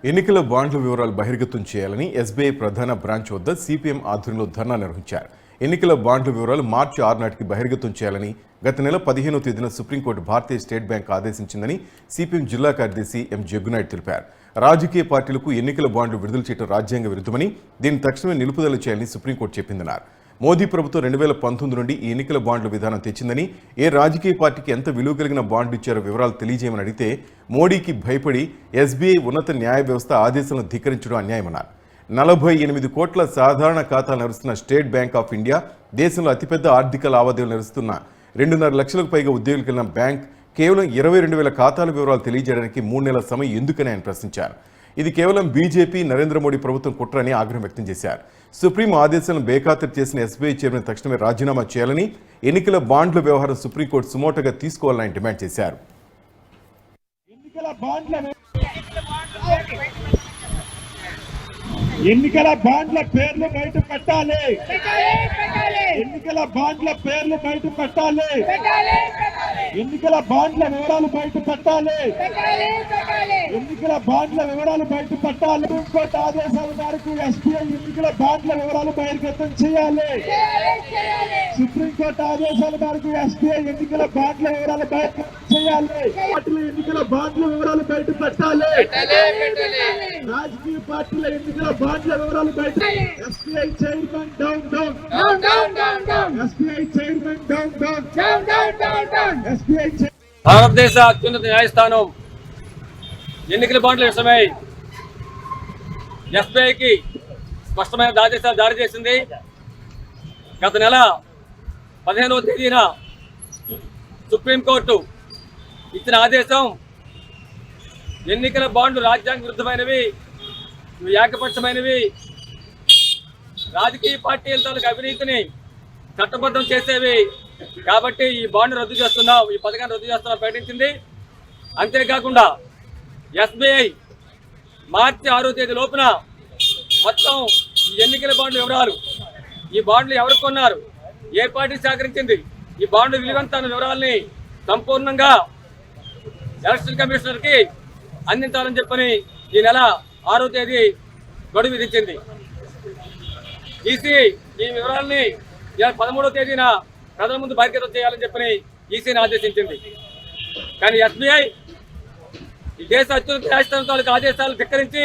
ఎన్నికల బాండ్ల వివరాలు బహిర్గతం చేయాలని ఎస్బీఐ ప్రధాన బ్రాంచ్ వద్ద సిపిఎం ఆధ్వర్యంలో ధర్నా నిర్వహించారు. ఎన్నికల బాండ్ల వివరాలు మార్చి 6 నాటికి బహిర్గతం చేయాలని గత నెల 15వ తేదీన సుప్రీంకోర్టు భారతీయ స్టేట్ బ్యాంక్ ఆదేశించిందని సిపిఎం జిల్లా కార్యదర్శి ఎం జగ్గునాయుడు తెలిపారు. రాజకీయ పార్టీలకు ఎన్నికల బాండ్లు విడుదల చేయడం రాజ్యాంగ విరుద్ధమని, దీన్ని తక్షణమే నిలుపుదల చేయాలని సుప్రీంకోర్టు చెప్పిందన్నారు. మోదీ ప్రభుత్వం 2019 నుండి ఈ ఎన్నికల బాండ్ల విధానం తెచ్చిందని, ఏ రాజకీయ పార్టీకి ఎంత విలువ కలిగిన బాండ్లు ఇచ్చారో వివరాలు తెలియజేయమని అడిగితే మోడీకి భయపడి ఎస్బీఐ ఉన్నత న్యాయ వ్యవస్థ ఆదేశాలను ధిక్కరించడం అన్యాయమన్నారు. 48 కోట్ల సాధారణ ఖాతాలు నడుస్తున్న స్టేట్ బ్యాంక్ ఆఫ్ ఇండియా దేశంలో అతిపెద్ద ఆర్థిక లావాదేవీలు నడుస్తున్న 2.5 లక్షలకు పైగా ఉద్యోగులు కలిగిన బ్యాంక్ కేవలం 22,000 ఖాతాల వివరాలు తెలియజేయడానికి 3 నెలల సమయం ఎందుకని ఆయన ప్రశ్నించారు. ఇది కేవలం బీజేపీ నరేంద్ర మోడీ ప్రభుత్వం కుట్రని ఆగ్రహం వ్యక్తం చేశారు. సుప్రీం ఆదేశాలను బేఖాతరు చేసిన ఎస్బీఐ చైర్మన్ తక్షణమే రాజీనామా చేయాలని, ఎన్నికల బాండ్ల వ్యవహారం సుప్రీంకోర్టు సుమోటోగా తీసుకోవాలని డిమాండ్ చేశారు. ఎన్నికల బాండ్ల పేర్లు బయట పెట్టాలి. ఎన్నికల బాండ్ల పేర్లు బయట పెట్టాలి. ఎన్నికల బాండ్ల వివరాలు బయట పెట్టాలి. ఎన్నికల బాండ్ల వివరాలు బయట పెట్టాలి. సుప్రీంకోర్టు ఆదేశాల మేరకు ఎస్బీఐ ఎన్నికల బాండ్ల వివరాలు బహిర్గతం చేయాలి. సుప్రీంకోర్టు ఆదేశాల మేరకు ఎస్బీఐ ఎన్నికల బాండ్ల వివరాలు బహిర్గతం చేయాలి. ఎన్నికల బాండ్ల వివరాలు బయట పెట్టాలి. రాజకీయ పార్టీల ఎన్నికల బాండ్ల వివరాలు బయట. SBI chairman down down. SBI chairman down down. SBI భారతదేశ అత్యున్నత న్యాయస్థానం ఎన్నికల బాండ్ల విషయమై ఎస్బీఐకి స్పష్టమైన ఆదేశాలు జారీ చేసింది. గత నెల 15వ తేదీన సుప్రీంకోర్టు ఇచ్చిన ఆదేశం ఎన్నికల బాండ్లు రాజ్యాంగ విరుద్ధమైనవి, ఏకపక్షమైనవి, రాజకీయ పార్టీల తాలూకు అవినీతిని చట్టబద్ధం చేసేవి కాబట్టి ఈ బాండ్ రద్దు చేస్తున్నాం, ఈ పథకాన్ని రద్దు చేస్తున్నాం ప్రకటించింది. అంతేకాకుండా ఎస్బీఐ మార్చి 6వ తేదీ లోపున మొత్తం ఈ ఎన్నికల బాండ్ల వివరాలు, ఈ బాండ్లు ఎవరు కొన్నారు, ఏ పార్టీ సహకరించింది, ఈ బాండ్ల విలువంత వివరాలని సంపూర్ణంగా ఎలక్షన్ కమిషనర్కి అందించాలని చెప్పని ఈ నెల 6వ తేదీ గడువు విధించింది. ఈసీ ఈ వివరాలని 13వ తేదీన ప్రజల ముందు బహిర్గతం చేయాలని చెప్పని ఈసీని ఆదేశించింది. కానీ ఎస్బీఐ ఈ దేశ అత్యున్నత న్యాయస్థానం తాలూకు ఆదేశాలు ధిక్కరించి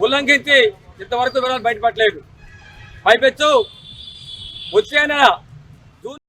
ఉల్లంఘించి ఇంతవరకు వివరాలు బయటపడలేదు. పైపెచ్చు వచ్చే నెల